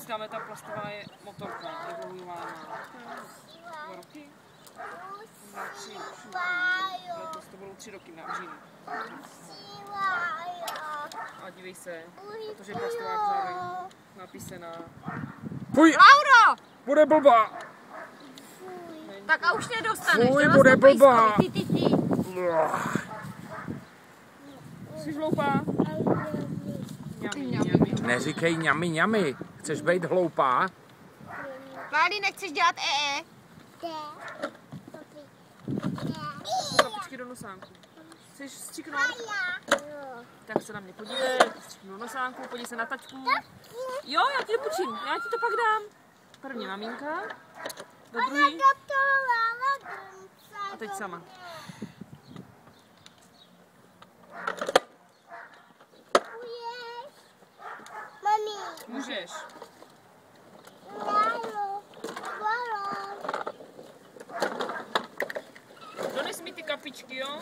Tamhle ta plastová je motorka, jak dlouhý má? 2 roky? 3, letos to budou 3 roky na říjnu. A dívej se, protože je plastová zároveň napísaná. Fuj! Lauro! Bude blbá! Tak a už nedostaneš. Fuj, bude blbá! Ty. Jsi hloupá? Neříkej ňami ňami. Chceš být hloupá? Vlády, nechceš dělat EE? Kapičky do nosánku. Chceš stříknout? Tak se na mě podívej, stříknu do nosánku, podívej se na tačku. Jo, já ti to půjčím, já ti to pak dám. První maminka, do druhý. A teď sama. Můžeš. Dones mi ty kapičky, jo?